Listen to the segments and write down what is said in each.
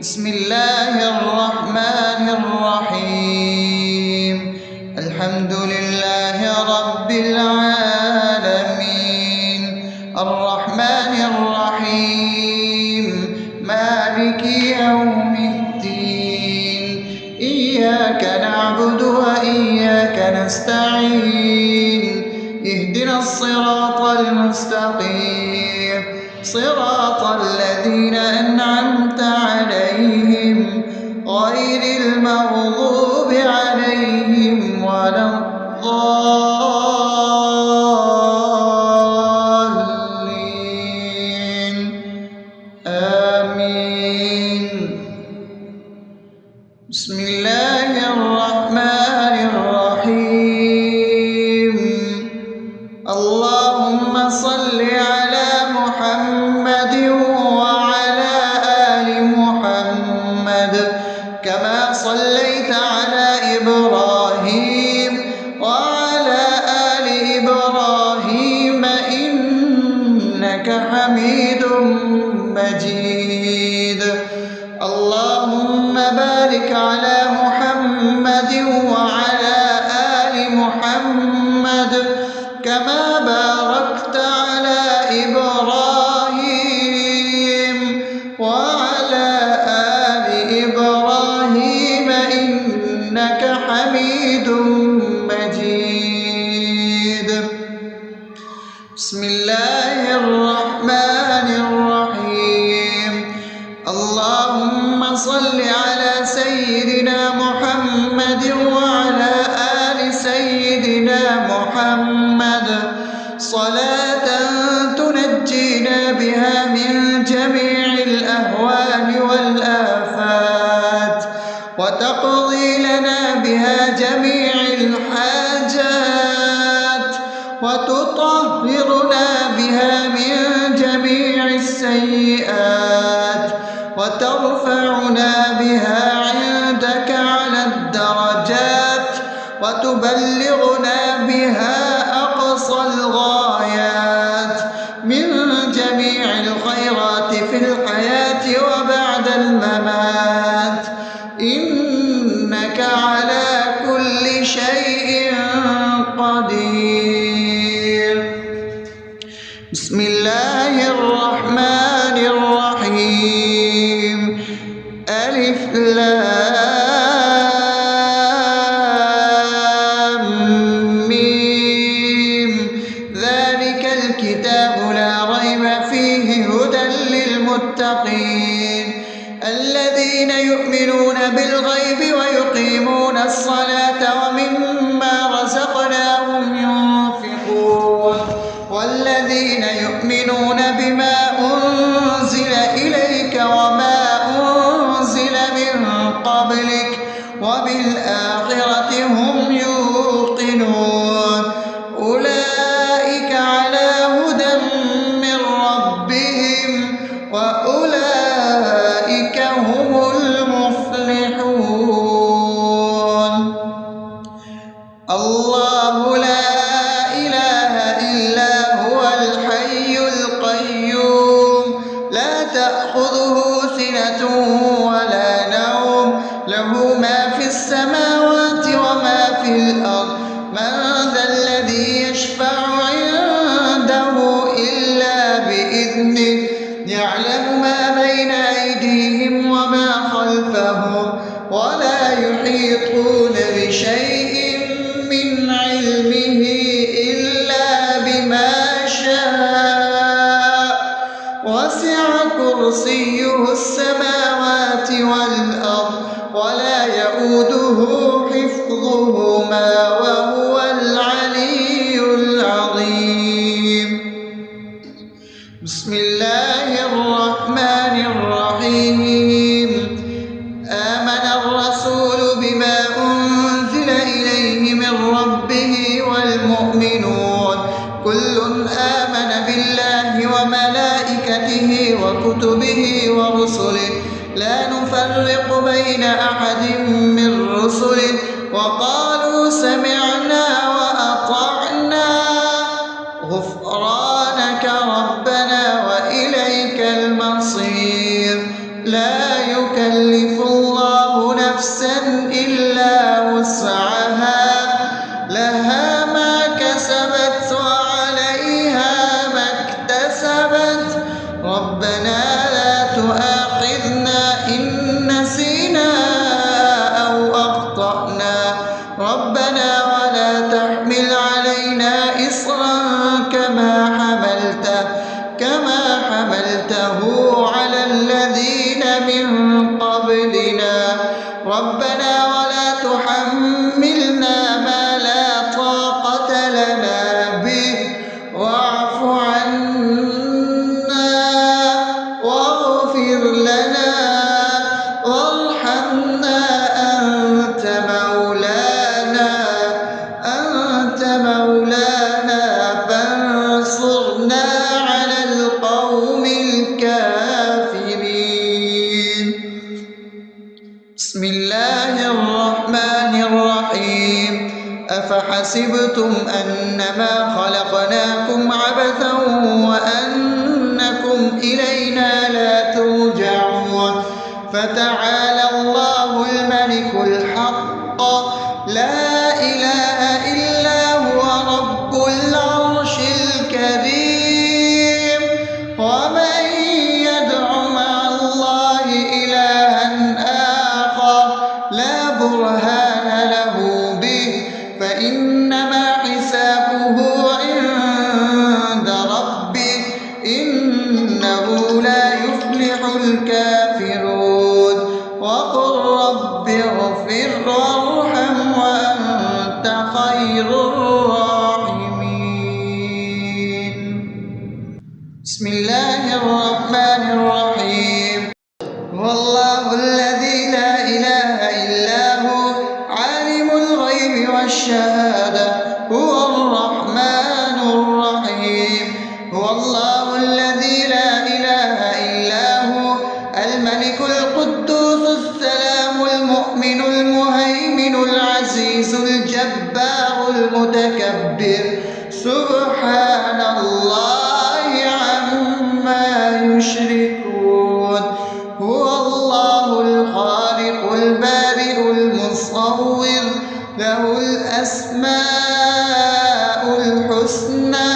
بسم الله الرحمن الرحيم. الحمد لله رب العالمين، الرحمن الرحيم، مالك يوم الدين. إياك نعبد وإياك نستعين، اهدنا الصراط المستقيم، صراط الذين أنعمت عليهم غير المغضوب عليهم ولا الضالين. آمين. بسم الله الرحمن الرحيم. اللهم صل على محمد وعلى آل محمد كما صليت على إبراهيم وعلى آل إبراهيم إنك حميد مجيد. اللهم بارك على محمد وعلى آل محمد كما باركت على إبراهيم وعلى آل إبراهيم إنك حميد مجيد. بسم الله الرحمن الرحيم. اللهم صل على سيدنا محمد وعلى آل سيدنا محمد صلاة تنجينا بها من جميع الأهوال والآفات، وتقضي لنا بها جميع الحاجات، وتطهرنا بها من جميع السيئات، وترفعنا بها عندك على الدرجات، وتبلغنا بها أقصى الغايات من جميع الخيرات في الحياة وبعد الممات، إنك على كل شيء قدير. بسم الله الرحمن الرحيم. ألف لام ميم. ذلك الكتاب لا ريب فيه هدى للمتقين الذين يؤمنون بالغيب ويقيمون الصلاة ومما رزقناهم ينفقون والذين يؤمنون بما أنزل إليك وما أنزل من قبلك وبالآخرة هم يوقنون أولئك على هدى من ربهم وأولئك هم المفلحون. الله لا إله إلا هو الحي القيوم لا تأخذه سنة ولا نوم له ما في السماوات وما في الأرض. من ذا الذي يشفع عنده إلا بإذنه يعلم ما بين أيديهم وما خلفهم ولا يحيطون بشيء من علمه إلا بما شاء وسع كرسيه السماوات والأرض ولا يؤوده حفظهما وهو العلي العظيم. بسم الله الرحمن الرحيم. آمن الرسول بما أنزل إليه من ربه والمؤمنون كل آمن بالله وملائكته وكتبه ورسله لا نفرق بين أحد من رسله وقالوا سمعنا وأطعنا غفرانك ربنا وإليك المصير. لا يكلف يكلف الله نفسا إلا وسعها لها ما كسبت وعليها ما اكتسبت ربنا لا تؤاخذنا إن نسينا أو أخطأنا ربنا ولا تحمل علينا إصرا كما حملته على الذين من قبلنا ربنا ولا تحملنا ما لا طاقة لنا به واعف عنا واغفر لنا وارحمنا أنت مولانا فانصرنا على القوم الكافرين. بسم الله الرحمن الرحيم أفحسبتم أنما خلقناكم عبثا وأنكم إلينا لا ترجعون فتعالى الله الملك الحق لا إله إلا هو رب العرش الكريم ومن يدع مع الله إلها آخر لا برهان له به فإنما حسابه عند ربه إنه لا يفلح الكافرون وقل رب اغفر وارحم وأنت خير الراحمين. بسم الله الرحمن الرحيم هو الله الذي لا إله إلا هو عالم الغيب والشهادة هو الرحمن الرحيم هو الله الذي لا إله إلا هو الملك القدوس السلام المؤمن المهيمن العزيز الجبار المتكبر سبحان الله عما يشركون هو الله الخالق البارئ المصور له الأسماء الحسنى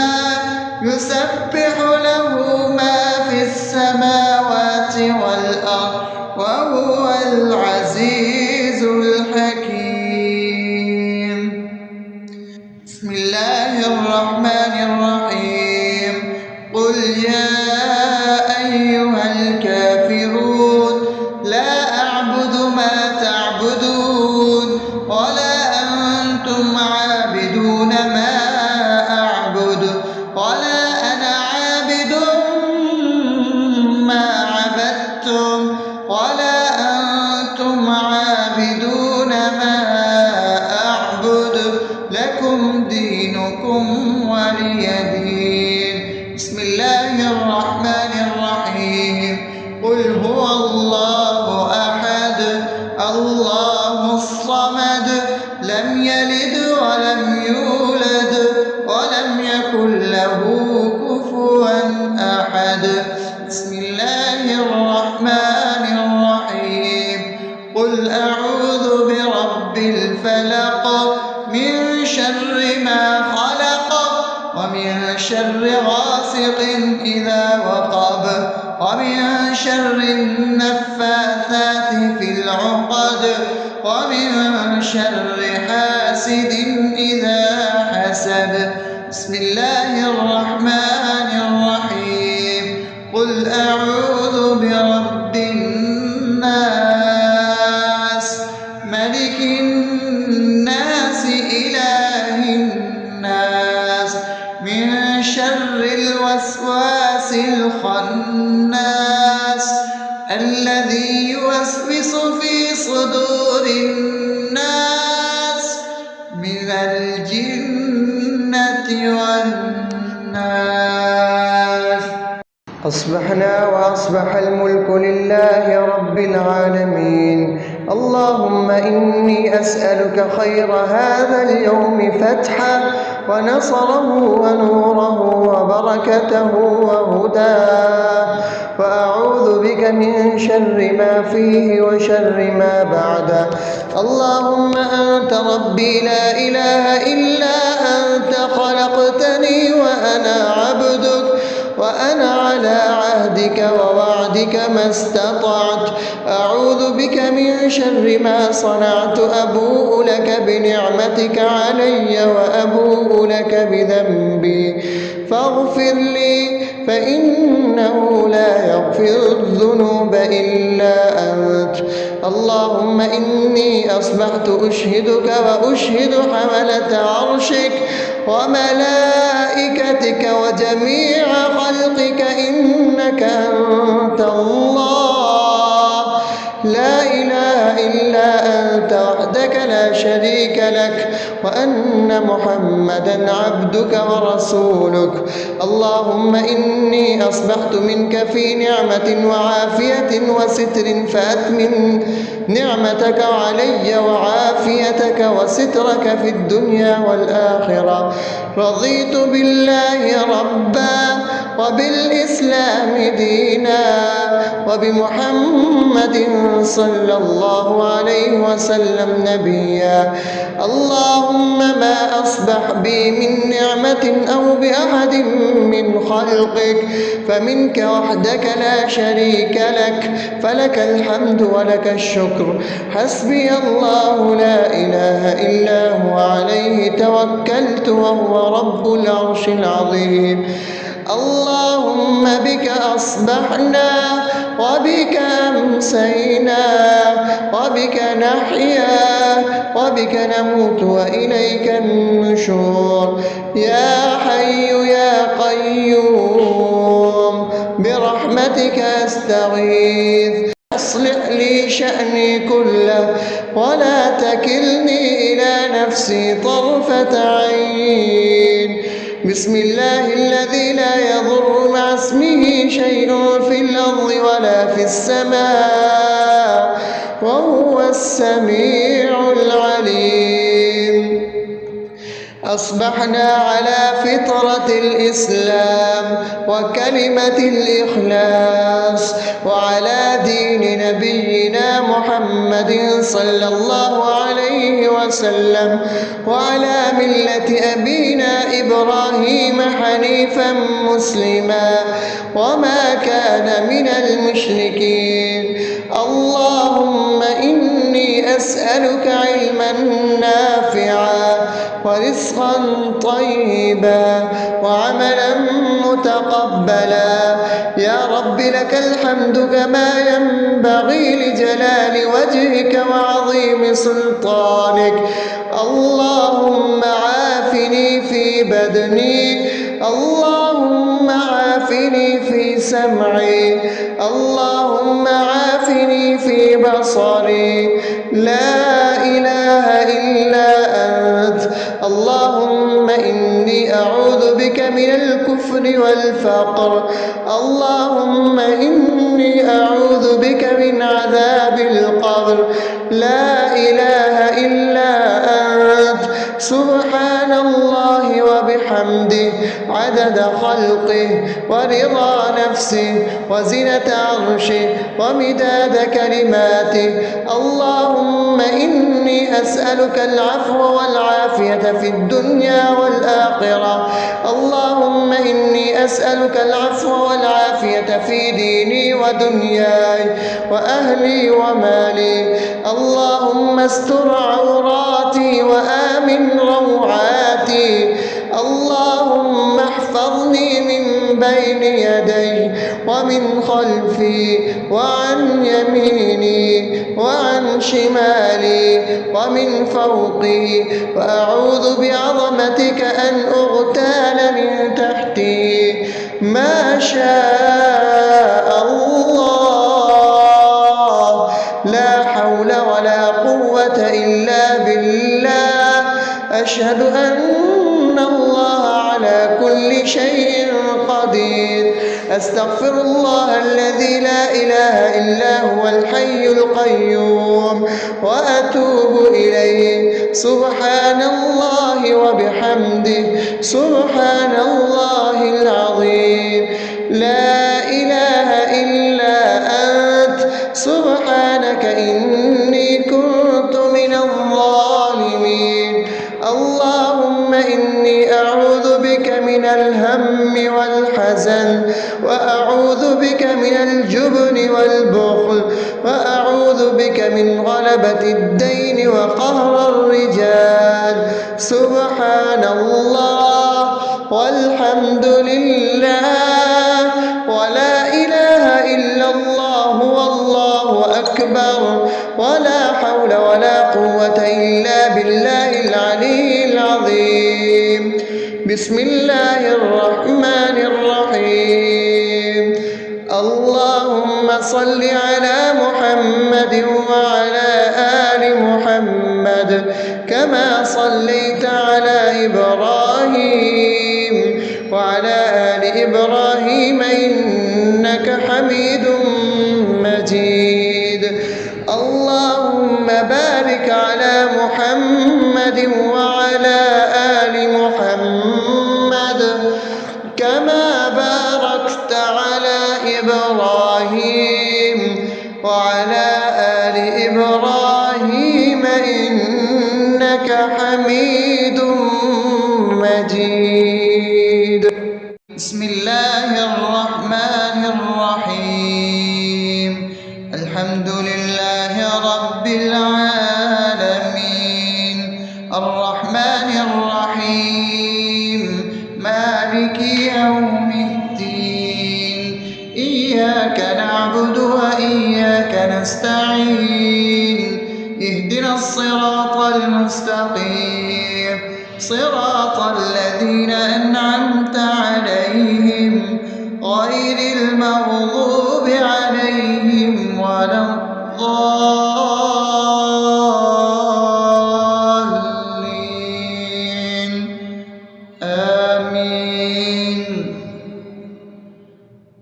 يسبح له ما في السماوات والأرض وهو العزيز الحكيم. بسم الله الرحمن الرحيم قل يا أيها الكافرون لا أعبد ما تعبدون ولا أنتم عابدون ما أعبد ولا أنا عابد ما عبدتم ولا أنتم عابدون ما أعبد لكم دينكم ولي دين. بسم الله الرحمن الرحيم قل هو الله أحد الله الصمد لم يلد ولم يولد ولم يكن له كفوا أحد. بسم الله الرحمن الرحيم قل أعوذ برب الفلق من شر ما خلق ومن شر غاسق إذا وقب ومن شر النفاثات في العقد ومن شر حاسد إذا حسد. بسم الله الرحمن الرحيم قل أعوذ برب الناس ملك الناس إله الناس من شر الوسواس الخناس الذي يوسوس في صدور الناس من الجنة والناس. أصبحنا وأصبح الملك لله رب العالمين اللهم إني أسألك خير هذا اليوم فتحه ونصره ونوره وبركته وهداه، وأعوذ بك من شر ما فيه وشر ما بعده. اللهم أنت ربي لا إله إلا أنت، خلقتني وأنا عبدك، وأنا على عهدك ووعدك ما استطعت. أعوذ بك من شر ما صنعت، أبوء لك بنعمتك علي وأبوء لك بذنبي، فاغفر لي فإنه لا يغفر الذنوب إلا أنت. اللهم إني أصبحت أشهدك وأشهد حملة عرشك وملائكتك وجميع خلقك إنك أنت الله، لا إله إلا أنت وحدك لا شريك لك، وأن محمدا عبدك ورسولك. اللهم إني أصبحت منك في نعمة وعافية وستر، فأتمم نعمتك علي وعافيتك وسترك في الدنيا والآخرة. رضيت بالله ربا وبالإسلام دينا وبمحمد صلى الله عليه وسلم نبيا. اللهم ما أصبح بي من نعمة أو بأحد من خلقك فمنك وحدك لا شريك لك، فلك الحمد ولك الشكر. حسبي الله لا إله إلا هو، عليه توكلت وهو رب العرش العظيم. اللهم بك أصبحنا وبك أمسينا وبك نحيا وبك نموت وإليك النشور. يا حي يا قيوم برحمتك أستغيث، أصلح لي شأني كله ولا تكلني إلى نفسي طرفة عين. بسم الله الذي لا يضر مع اسمه شيء في الأرض ولا في السماء وهو السميع العليم. أصبحنا على فطرة الإسلام وكلمة الإخلاص وعلى دين نبينا محمد صلى الله عليه وسلم وعلى ملة أبينا إبراهيم حنيفا مسلما وما كان من المشركين. اللهم إني أسألك علما نافعا ورزقا طيبا وعملا متقبلا. يا رب لك الحمد كما ينبغي لجلال وجهك وعظيم سلطانك. اللهم عافني في بدني، اللهم عافني في سمعي، اللهم عافني في بصري. لا إله إلا أنت. اللهم إني أعوذ بك من الكفر والفقر. اللهم إني أعوذ بك من عذاب القبر. لا إله إلا أنت. سبحان الله وبحمده عدد خلقه ورضا نفسه وزنة عرشه ومداد كلماته. اللهم إني أسألك العفو والعافية في الدنيا والآخرة. اللهم إني أسألك العفو والعافية في ديني ودنياي وأهلي ومالي. اللهم استر عوراتي وآمن روعاتي. اللهم احفظني من بين يدي ومن خلفي وعن يميني وعن شمالي ومن فوقي، وأعوذ بعظمتك أن أغتال من تحتي. ما شاء الله، لا حول ولا قوة إلا بالله. أشهد أن الله على كل شيء قدير. أستغفر الله الذي لا إله إلا هو الحي القيوم وأتوب إليه. سبحان الله وبحمده سبحان الله العظيم. لا إله إلا أنت سبحانك إني كنت من الظالمين. اللهم إني أعوذ بك من الهم والحزن، وأعوذ بك من الجبن والبخل، وأعوذ بك من غلبة الدين وقهر الرجال. سبحان الله والحمد لله ولا إله إلا الله والله أكبر ولا حول ولا قوة إلا بالله العلي العظيم. بسم الله الرحمن الرحيم. اللهم صل على محمد وعلى آل محمد كما صليت على إبراهيم وعلى آل إبراهيم إنك حميد مجيد. اللهم بارك على محمد وعلى آل محمد كما باركت على إبراهيم وعلى آل إبراهيم إنك حميد مجيد. بسم الله الرحمن الرحيم. الحمد لله رب العالمين الرحمن الرحيم مالك يوم الدين. إياك نعبد وإياك نستعين. اهدنا الصراط المستقيم صراط الذين أنعمت عليهم غير المغضوب عليهم ولا الضالين. آمين.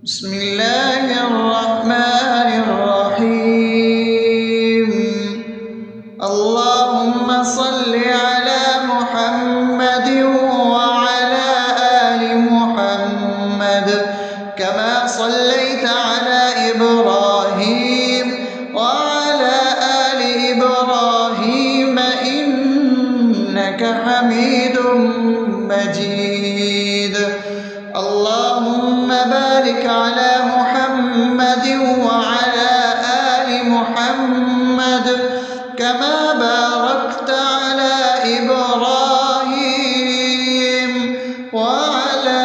بسم الله الرحمن الرحيم. اللهم صل على محمد وعلى آل محمد كما صليت على إبراهيم وعلى آل إبراهيم إنك حميد مجيد. اللهم بارك على محمد وعلى آل محمد كما باركت على إبراهيم وعلى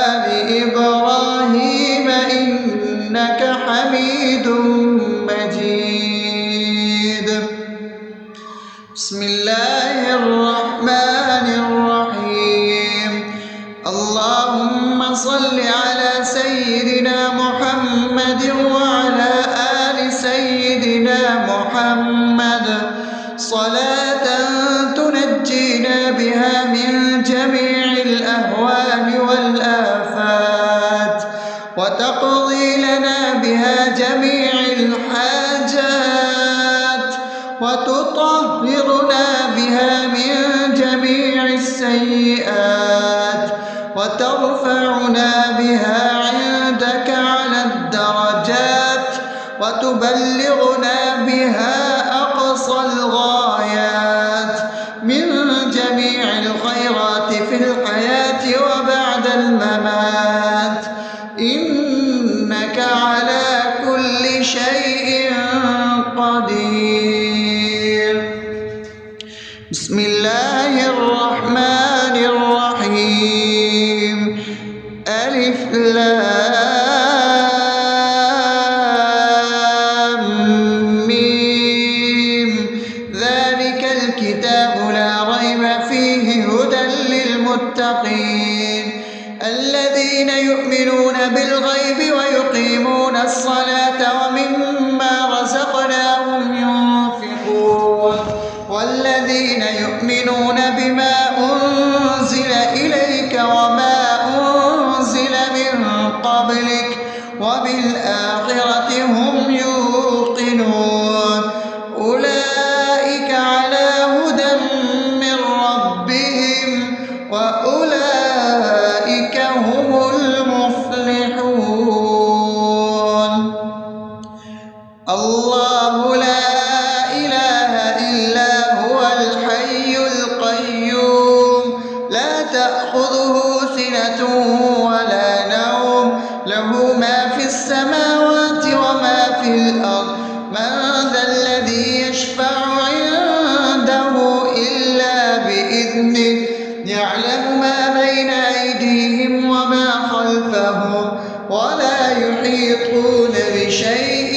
آل إبراهيم إنك حميد مجيد. بسم الله الرحمن الرحيم. اللهم صل على سيدنا محمد وعلى آل سيدنا محمد صلاة تنجينا بها من جميع الأهوال والآفات وتقضي لنا بها جميع الحاجات وتطهرنا بها من جميع السيئات وترفعنا بها عندك على الدرجات وتبلغنا بها أقصى الغايات من جميع الخيرات في الحياة وبعد الممات إنك على كل شيء قدير. بسم الله الرحمن الرحيم. ألف لام ميم. ذلك الكتاب لا ريب فيه هدى للمتقين الذين يؤمنون بالغيب ويقيمون الصلاة ومما رزقناهم ينفقون والذين يؤمنون بإذنه يعلم ما بين أيديهم وما خلفهم ولا يحيطون بشيء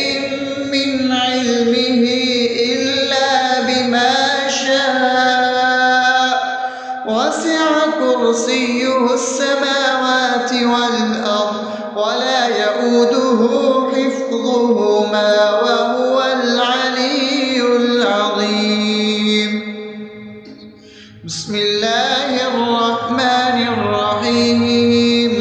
من علمه إلا بما شاء وسع كرسيه السماوات والأرض ولا يئوده حفظهما وهو العلي العظيم. بسم الله الرحمن الرحيم.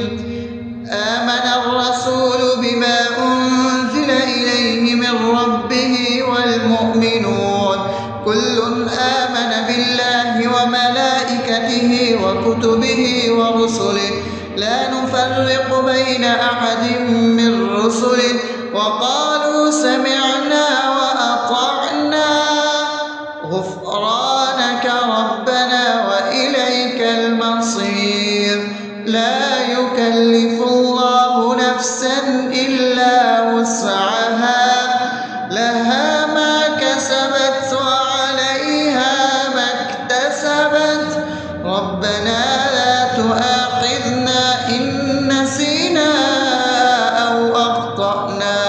آمن الرسول بما أنزل إليه من ربه والمؤمنون كل آمن بالله وملائكته وكتبه ورسله لا نفرق بين أحد من رسله وقالوا سمعنا وأطعنا غفرانك ربنا وإليك المصير. لا يكلف الله نفسا إلا وسعها لها ما كسبت وعليها ما اكتسبت ربنا لا تؤاخذنا إن نسينا أو أخطأنا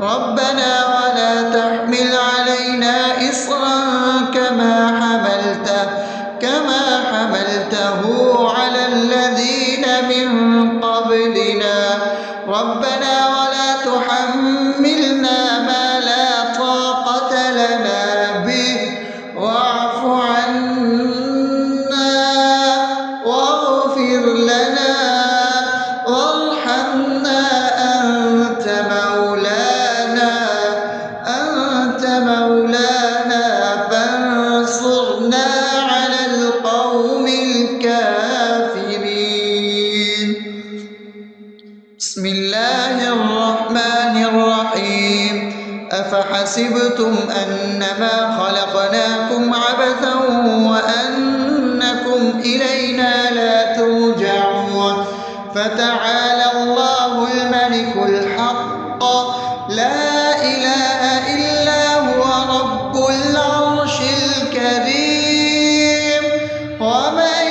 ربنا ولا تحمل علينا إصرا كما حملته على الذين من قبلنا ربنا ولا تحملنا ما لا طاقة لنا به واعف عنا واغفر لنا وارحمنا أنت مولانا فانصرنا على القوم الكافرين. بسم الله الرحمن الرحيم. أفحسبتم أنما خلقناكم عبثا وأنكم إلينا لا ترجعون فتعالى الله الملك الحق لا إله إلا هو رب العرش الكريم. ومن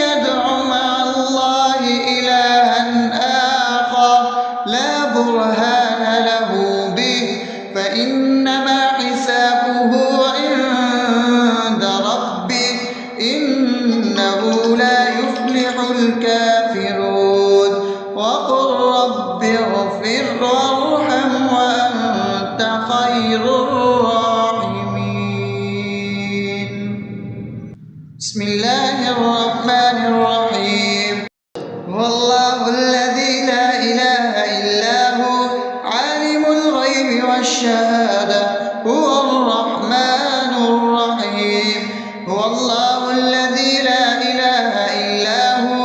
يدع مع الله إلها آخر لا برهان له به فإنما حسابه عند ربه إنه لا يفلح الكافرون. وقل رب اغفر وارحم وأنت خير الراحمين. بسم الله الرحمن الرحيم. هو الله الذي لا إله إلا هو عالم الغيب والشهادة هو الرحمن الرحيم. هو الله الذي لا إله إلا هو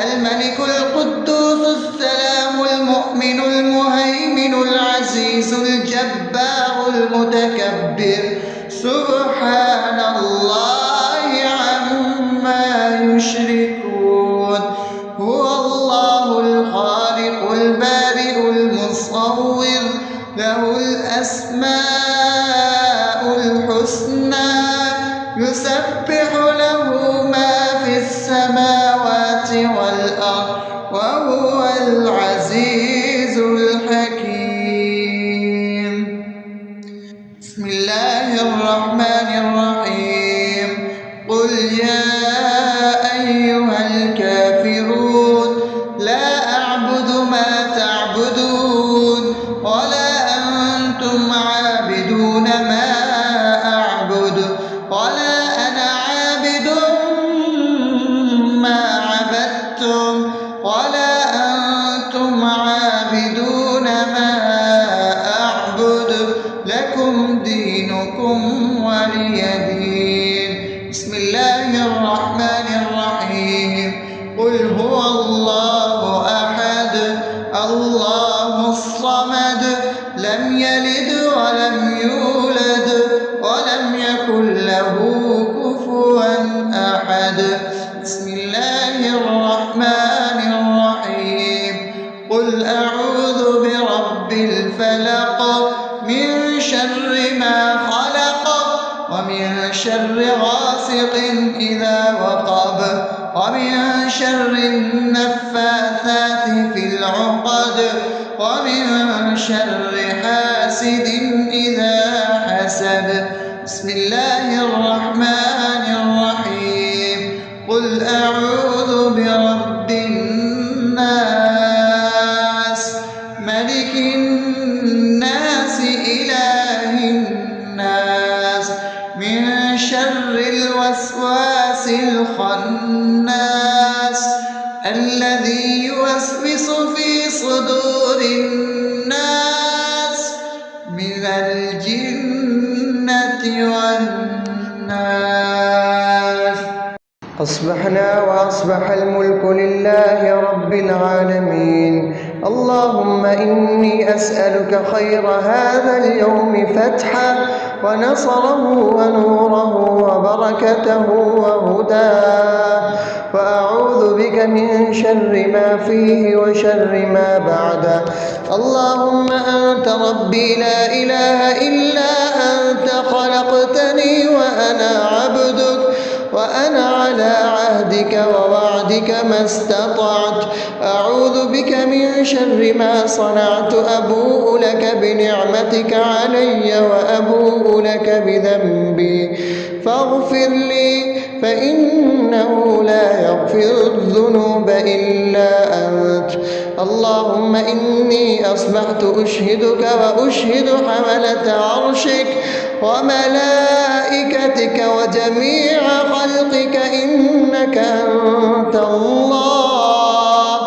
الملك القدوس السلام المؤمن المهيمن العزيز الجبار المتكبر سبحان الله عما يشركون. هو الله الخالق البارئ المصور له الأسماء الحسنى يسبح له ما في السماوات والأرض وهو العزيز الحكيم. بسم الله الرحمن الرحيم. قل يا أيها الكافرون لا أعبد ما تعبدون ولا أنتم عابدون ما أعبد ولا أنا عابد ما عبدتم ولا أنتم عابدون ما أعبد لكم دينكم ولي دين. بسم الله الرحمن الرحيم. قل هو الله أحد الله الصمد لم يلد ولم يولد ولم يكن له كفوا أحد. بسم الله الرحمن الرحيم. قل أعوذ برب الفلق من شر ما خلق ومن شر غاسق إذا وقب شر النفاثات في العقد ومن شر حاسد إذا حسد. بسم الله الرحمن الرحيم. قل أعوذ برب الناس ملك الناس إله الناس من شر الوسواس الخناس الذي يوسوس في صدور الناس من الجنة والناس. أصبحنا وأصبح الملك لله رب العالمين. اللهم إني أسألك خير هذا اليوم فتحه ونصره ونوره وبركته وهداه، وأعوذ بك من شر ما فيه وشر ما بعده. اللهم أنت ربي لا إله إلا أنت، خلقتني وأنا عبدك، وأنا على عهدك ووعدك ما استطعت. أعوذ بك من شر ما صنعت. أبوء لك بنعمتك علي وأبوء لك بذنبي فاغفر لي، فإنه لا يغفر الذنوب إلا أنت. اللهم إني أصبحت أشهدك وأشهد حملة عرشك وملائكتك وجميع خلقك إنك أنت الله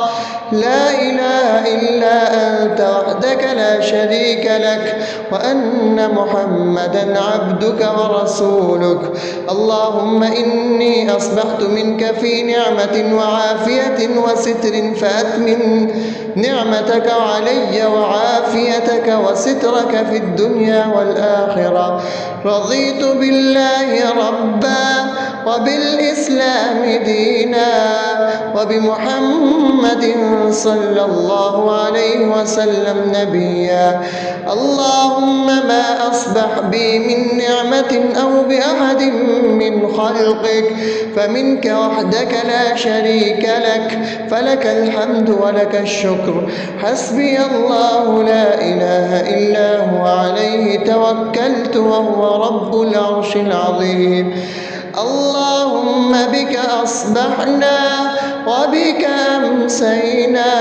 لا إله إلا أنت وحدك لا شريك لك، وأن محمدا عبدك ورسولك. اللهم إني أصبحت منك في نعمة وعافية وستر، فأتمم نعمتك علي وعافيتك وسترك في الدنيا والآخرة. رضيت بالله ربا وبالإسلام دينا وبمحمد صلى الله عليه وسلم نبيا. اللهم ما أصبح بي من نعمة أو بأحد من خلقك فمنك وحدك لا شريك لك، فلك الحمد ولك الشكر. حسبي الله لا إله إلا هو عليه توكلت وهو رب العرش العظيم. اللهم بك أصبحنا وبك أمسينا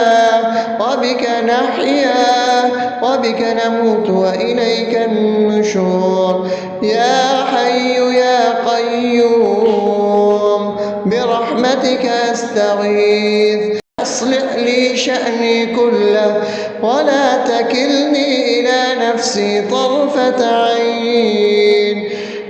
وبك نحيا وبك نموت وإليك النشور. يا حي يا قيوم برحمتك أستغيث، أصلح لي شأني كله ولا تكلني إلى نفسي طرفة عين.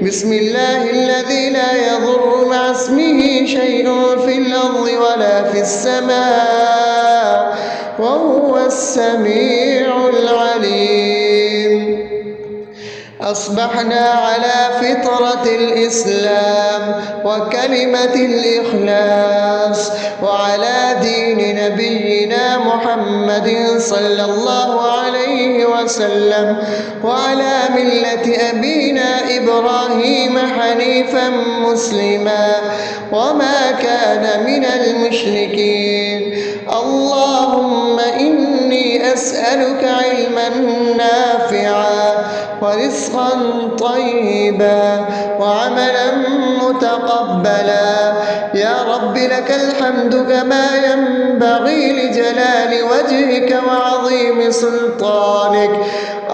بسم الله الذي لا يضر مع اسمه شيء في الأرض ولا في السماء وهو السميع العليم. أصبحنا على فطرة الإسلام وكلمة الإخلاص وعلى دين نبينا محمد صلى الله عليه وسلم وعلى ملة أبينا إبراهيم حنيفا مسلما وما كان من المشركين. اللهم إني أسألك علما نافعا ورزقا طيبا وعملا متقبلا. يا رب لك الحمد كما ينبغي لجلال وجهك وعظيم سلطانك.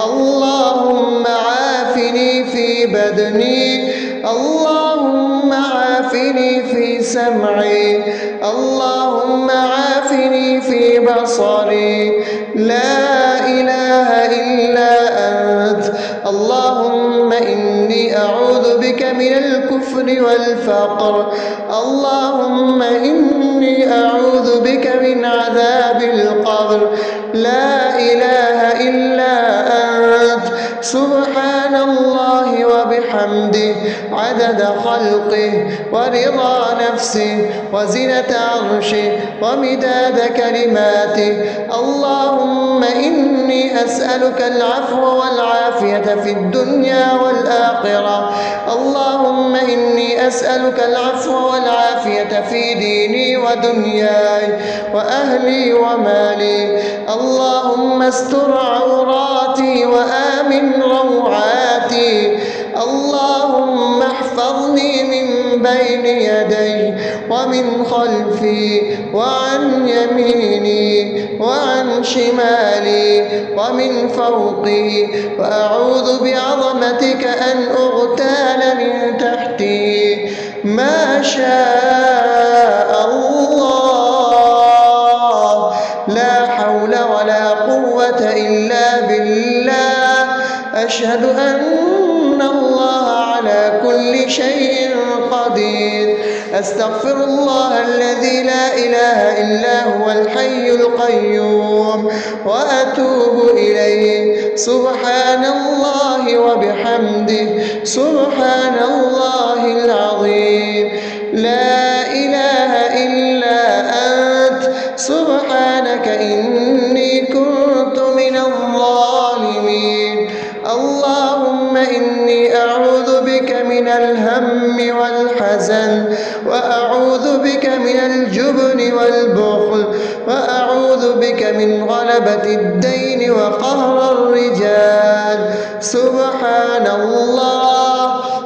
اللهم عافني في بدني، اللهم عافني في سمعي، اللهم عافني في بصري. لا إله إلا أنت. اللهم إني أعوذ بك من الكفر والفقر. اللهم إني أعوذ بك من عذاب القبر. لا إله إلا أنت. سبحان الله وبحمده عدد خلقه ورضا نفسه وزنة عرشه ومداد كلماته. اللهم إني أسألك العفو والعافية في الدنيا والآخرة. اللهم إني إني أسألك العفو والعافية في ديني ودنياي وأهلي ومالي. اللهم استر عوراتي وآمن روعاتي. اللهم احفظني من بين يدي ومن خلفي وعن يميني وعن شمالي ومن فوقي، وأعوذ بعظمتك أن أغتال من تحتي. ما شاء الله، لا حول ولا قوة إلا بالله. أشهد أن الله على كل شيء قدير. أستغفر الله الذي لا إله إلا هو الحي القيوم وأتوب إليه. سبحان الله وبحمده، سبحان الله العظيم. لا إله إلا أنت، سبحانك إني كنت من الظالمين. اللهم إني أعوذ بك من الهم والحزن، وأعوذ بك من الجبن والبخل، وأعوذ بك من غلبة الدين وقهر الرجال. سبحان الله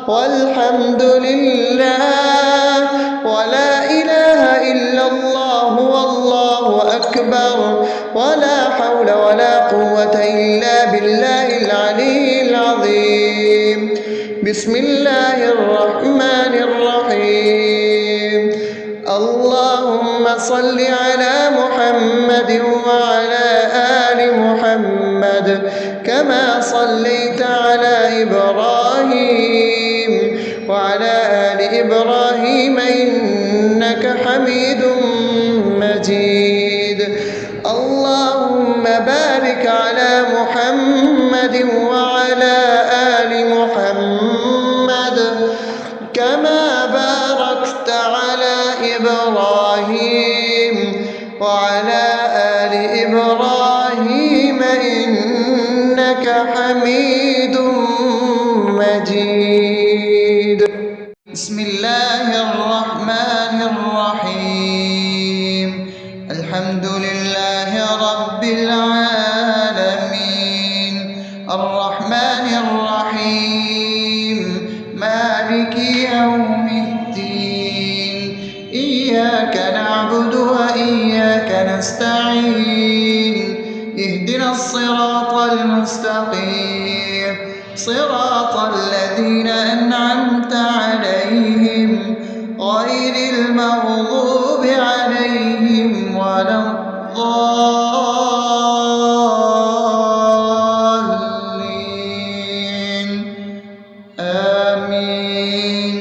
والحمد لله ولا إله إلا الله والله أكبر، ولا حول ولا قوة إلا بالله العلي العظيم. بسم الله الرحمن الرحيم. اللهم صل على محمد وعلى آل محمد كما صليت على إبراهيم وعلى آل إبراهيم إنك حميد مجيد. اللهم بارك على محمد وعلى آل محمد كما باركت على إبراهيم وعلى آل إبراهيم إنك حميد مجيد. بسم الله الرحمن الرحيم. الحمد لله رب العالمين، الرحمن الرحيم، مالك يوم الدين. إياك نعبد وإياك نستعين. اهدنا الصراط المستقيم، صراط الذين أنعمت عليهم غير المغضوب عليهم ولا الضالين. آمين.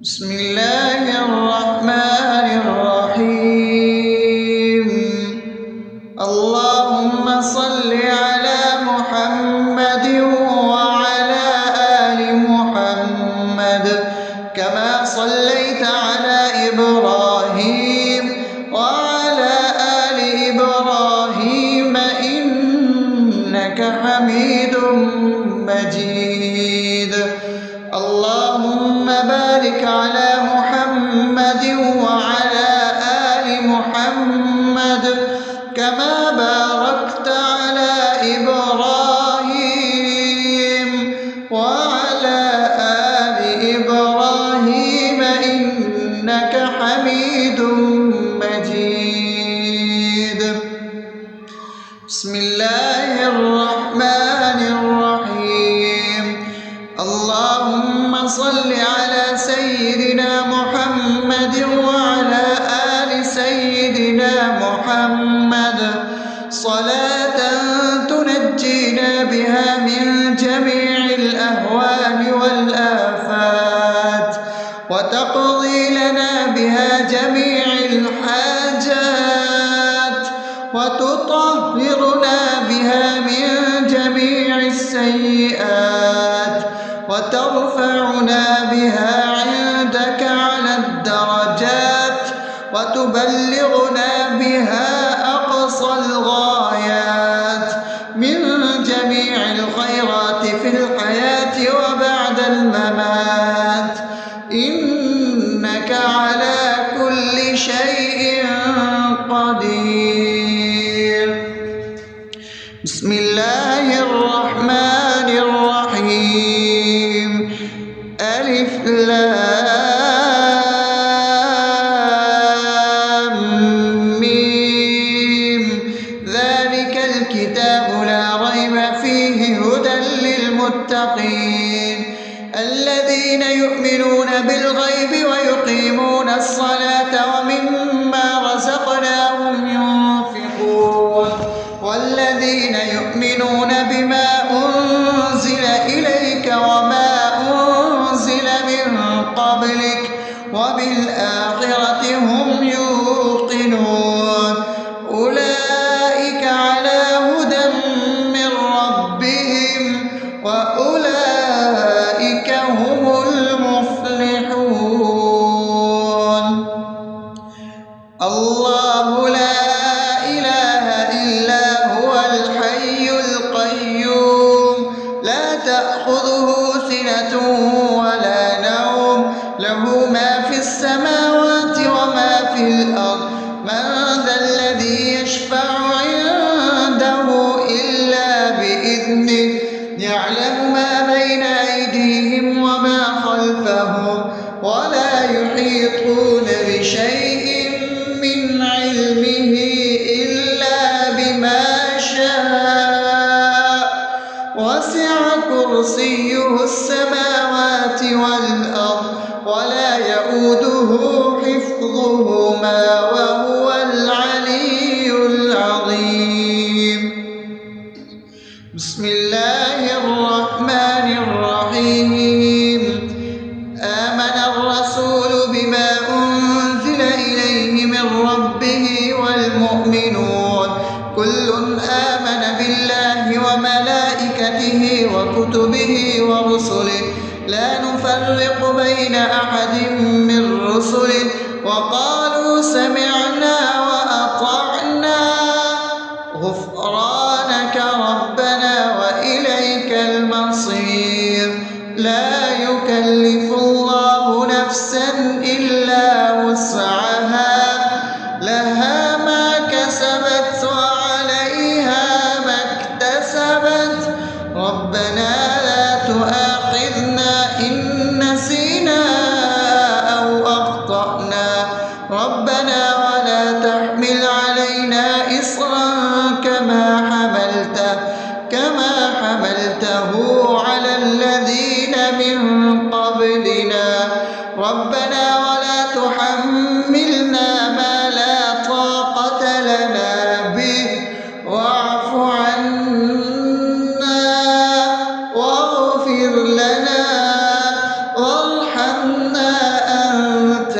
بسم الله الرحمن الرحيم. اللهم صل على محمد وعلى آل محمد كما صليت على إبراهيم وعلى آل إبراهيم إنك حميد مجيد. اللهم بارك على محمد وعلى آل محمد كما باركت على إبراهيم وعلى آل إبراهيم إنك حميد مجيد. بسم الله الرحمن الرحيم. اللهم صل على سيدنا محمد وعلى آل سيدنا محمد صلاة تنجينا بها من جميع الأهوال والآفات، وتقضي لنا بها جميع الحاجات، وتطهرنا بها من جميع السيئات، وترفعنا بها عندك على الدرجات، وتبلغنا بها أقصى الغايات من جميع الخيرات في الحياة وبعد الممات. لام ميم ذلك الكتاب لا ريب فيه هدى للمتقين الذين يؤمنون بالغيب ويقيمون الصلاة ومما رزقناهم ينفقون والذين يؤمنون بما أنزل إليك وما أنزل من قبلك وبالآخرة هم يوقنون أولئك على هدى من ربهم وأولئك هم المفلحون الله لا إله إلا هو الحي القيوم لا تأخذه سنة ولا نوم له ما في السماوات وما في الأرض من ذا الذي يشفع عنده إلا بإذنه يعلم ما بين أيديهم وما خلفهم ولا يحيطون بشيء من علمه إلا بما شاء وسع كرسيه السماوات والأرض ولا يؤوده حفظهما وهو العلي العظيم بسم الله الرحمن الرحيم آمن الرسول بما أنزل إليه من ربه والمؤمنون كل آمن بالله وملائكته وكتبه ورسله لا نفرق بين أحد من رسله وقالوا سمعنا وأطعنا غفرانك ربنا وإليك المصير لا يكلف الله نفسا إلا وسعها لها ما كسبت وعليها ما اكتسبت ربنا لا تؤاخذنا إن نسينا أو أخطأنا ربنا ولا تحمل علينا إصرا كما حملته على الذين من قبلنا ربنا ولا تحملنا ما لا طاقة لنا به واعف عنا واغفر لنا وارحمنا أنت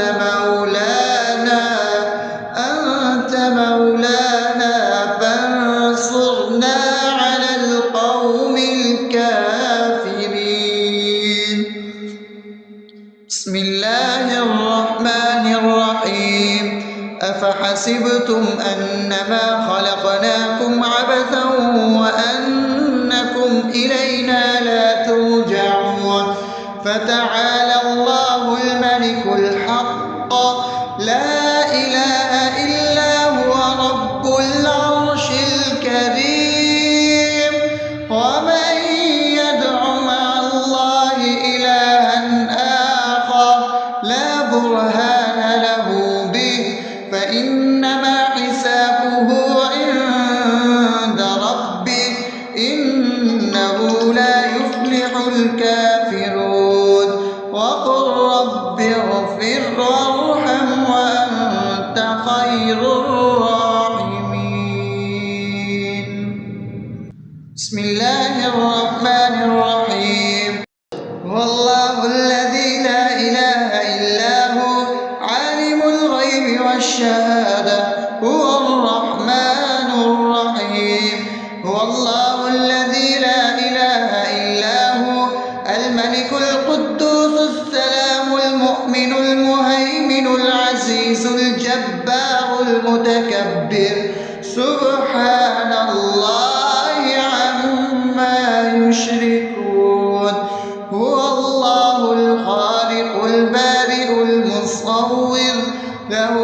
مولانا فانصرنا على القوم الكافرين بسم الله الرحمن الرحيم أفحسبتم أنما خلقناكم عبثا وأنكم إلينا لا ترجعون فتعالى الله الملك الحق لا إله إلا هو رب العرش الكريم ومن يدع مع الله إلها آخر لا برهان له به فإنما حسابه عند ربه إنه لا يفلح الكافرون وقل رب اغفر وارحم وأنت خير الراحمين بسم الله الرحمن الرحيم هو الله الذي لا إله إلا هو عالم الغيب والشهادة هو الرحمن الرحيم هو الله الذي لا إله إلا هو الملك القدوس السلام المؤمن المهيمن العزيز الجبار المتكبر سبحان الله عما يشركون هو الله الخالق البارئ المصور له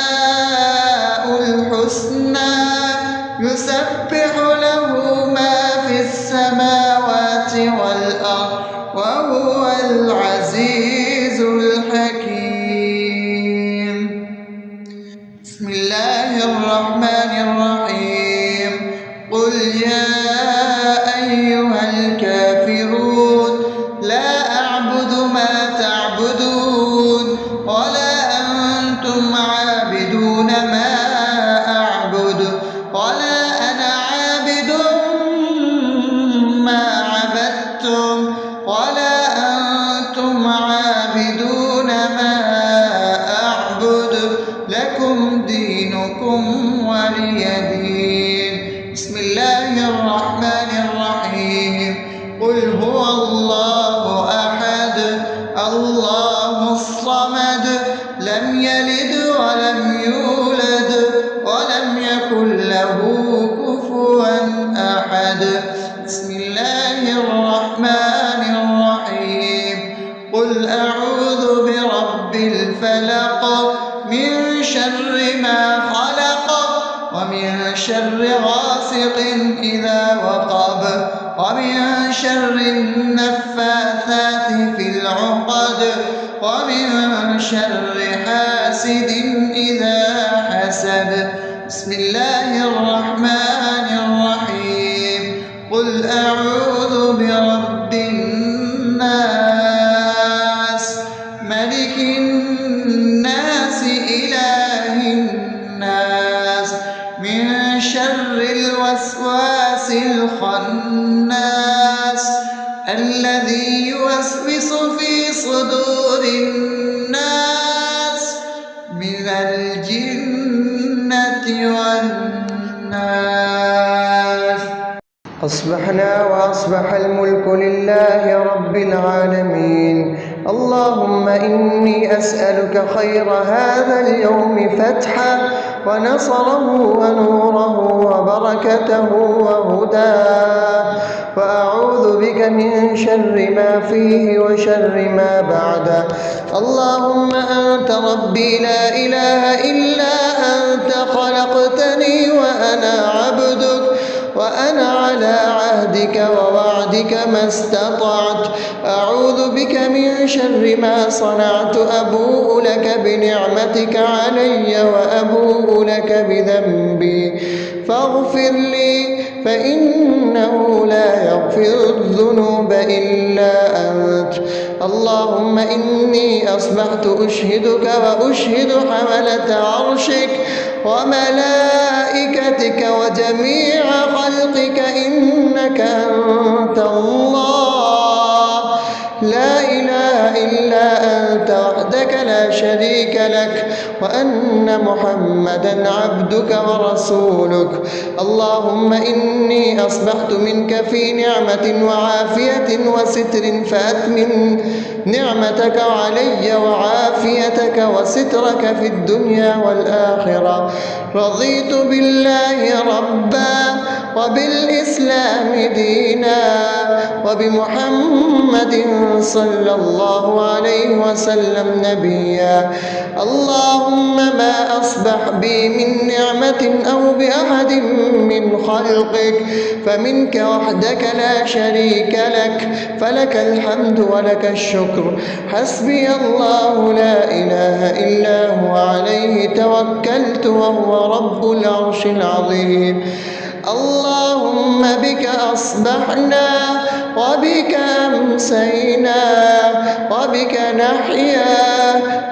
الأسماء الحسنى يسبح له ما في السماوات والأرض وهو العزيز الحكيم. بسم الله الرحمن الرحيم. قل يا أيها الكافرون لا أعبد ما تعبدون ولا أنتم عابدون ما أعبد ولا أنا عابد ما عبدتم ولا أنتم عابدون ما أعبد لكم دينكم ولي دين. بسم الله الرحمن الرحيم. قل هو الله أحد الله الصمد لم يلد ولم يولد ولم يكن له كفوا أحد. بسم الله الرحمن الرحيم. قل أعوذ برب الفلق من شر ما خلق ومن شر غاسق إذا وقب ومن شر النفاثات في العقد ومن شر حاسد إذا حسد. بسم الله الرحمن الرحيم. قل أعوذ برب الناس ملك الناس إله الناس من شر الوسواس الخناس الذي يوسوس في صدور الناس من الجنة والناس. أصبحنا وأصبح الملك لله رب العالمين. اللهم إني أسألك خير هذا اليوم فتحه ونصره ونوره وبركته وهداه، وأعوذ بك من شر ما فيه وشر ما بعده. اللهم أنت ربي لا إله إلا أنت خلقتني وأنا عبدك وأنا على عهدك ووعدك ما استطعت. أعوذ بك من شر ما صنعت. أبوء لك بنعمتك علي وأبوء لك بذنبي فاغفر لي فإنه لا يغفر الذنوب إلا أنت. اللهم إني أصبحت أشهدك وأشهد حملة عرشك وملائكتك وجميع خلقك إنك أنت الله لا إله إلا أنت وحدك لا شريك لك وأن محمدا عبدك ورسولك. اللهم إني أصبحت منك في نعمة وعافية وستر فأتمم نعمتك علي وعافيتك وسترك في الدنيا والآخرة. رضيت بالله ربا وبالإسلام دينا وبمحمد صلى الله عليه وسلم نبيا. اللهم ما أصبح بي من نعمة أو بأحد من خلقك فمنك وحدك لا شريك لك فلك الحمد ولك الشكر. حسبي الله لا إله إلا هو عليه توكلت وهو رب العرش العظيم. اللهم بك أصبحنا وبك أمسينا وبك نحيا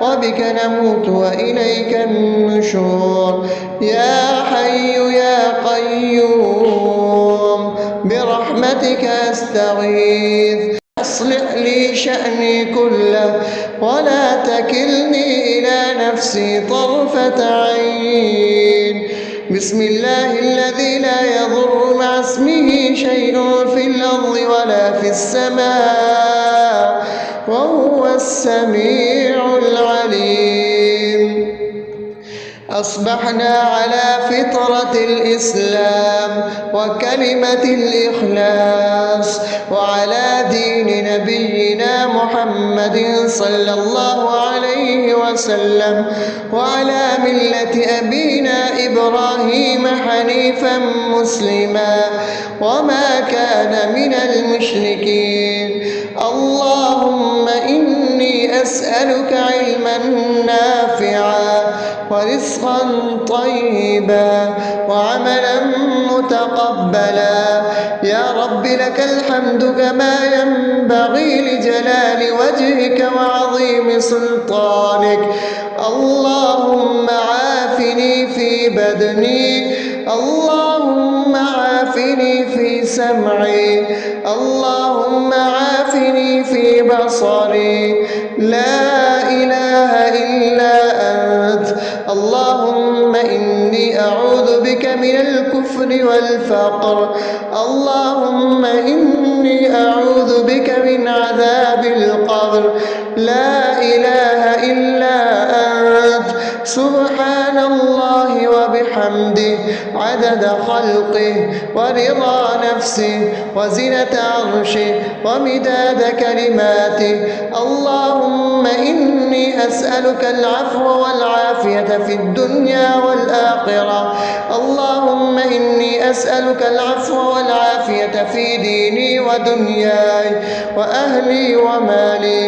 وبك نموت وإليك النشور. يا حي يا قيوم برحمتك أستغيث. أصلح لي شأني كله ولا تكلني إلى نفسي طرفة عين. بسم الله الذي لا يضر مع اسمه شيء في الأرض ولا في السماء وهو السميع العليم. أصبحنا على فطرة الإسلام وكلمة الإخلاص وعلى دين نبينا محمد صلى الله عليه وسلم وعلى ملة أبينا إبراهيم حنيفا مسلما وما كان من المشركين. اللهم أسألك علما نافعا ورزقا طيبا وعملا متقبلا. يا رب لك الحمد كما ينبغي لجلال وجهك وعظيم سلطانك. اللهم عافني في بدني، اللهم عافني في سمعي، اللهم عافني في بصري. لا إله إلا أنت. اللهم إني أعوذ بك من الكفر والفقر. اللهم إني أعوذ بك من عذاب القبر. لا إله إلا أنت. سبحان الله وبحمده عدد خلقه ورضا نفسه وزنة عرشه ومداد كلماته. اللهم إني أسألك العفو والعافية في الدنيا والآخرة. اللهم إني أسألك العفو والعافية في ديني ودنياي وأهلي ومالي.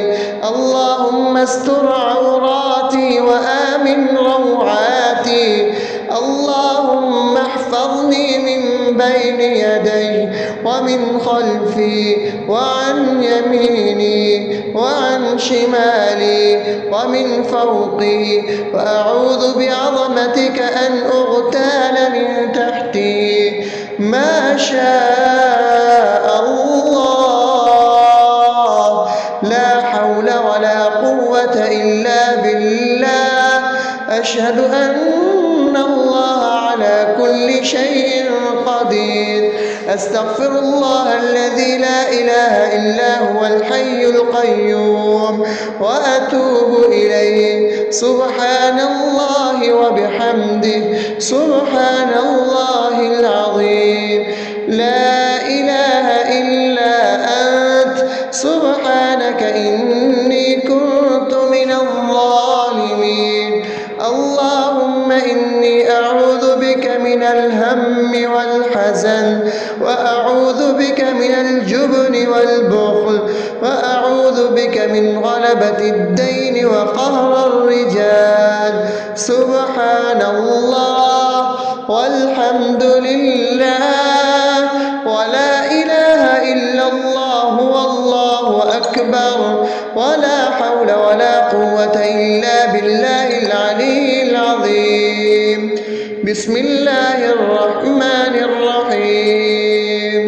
اللهم استر عوراتي وآمن روعاتي. اللهم احفظني من بين يدي ومن خلفي وعن يميني وعن شمالي ومن فوقي، وأعوذ بعظمتك أن أغتال من تحتي. ما شاء الله، لا حول ولا قوة إلا بالله. أشهد أن الله على كل شيء قدير. أستغفر الله الذي لا إله إلا هو الحي القيوم وأتوب إليه. سبحان الله وبحمده سبحان الله العظيم. لا إله إلا أنت. سبحانك إني كنت من الظالمين. اللهم إني أعوذ بك من الهم والحزن، وأعوذ بك من الجبن والبخل، وأعوذ بك من غلبة الدين وقهر الرجال. سبحان الله والحمد لله ولا إله إلا الله والله أكبر، ولا حول ولا قوة إلا بالله العلي العظيم. بسم الله الرحمن الرحيم.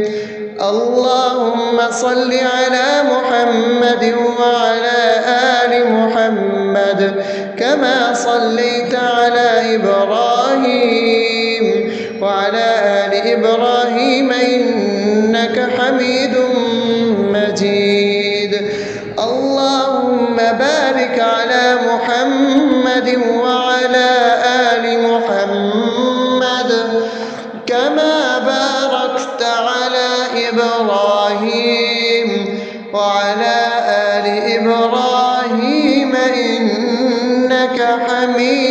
اللهم صل على محمد وعلى آل محمد كما صليت على إبراهيم وعلى آل إبراهيم إنك حميد مجيد. اللهم بارك على محمد وعلى آل محمد كما باركت على إبراهيم وعلى آل إبراهيم إنك حميد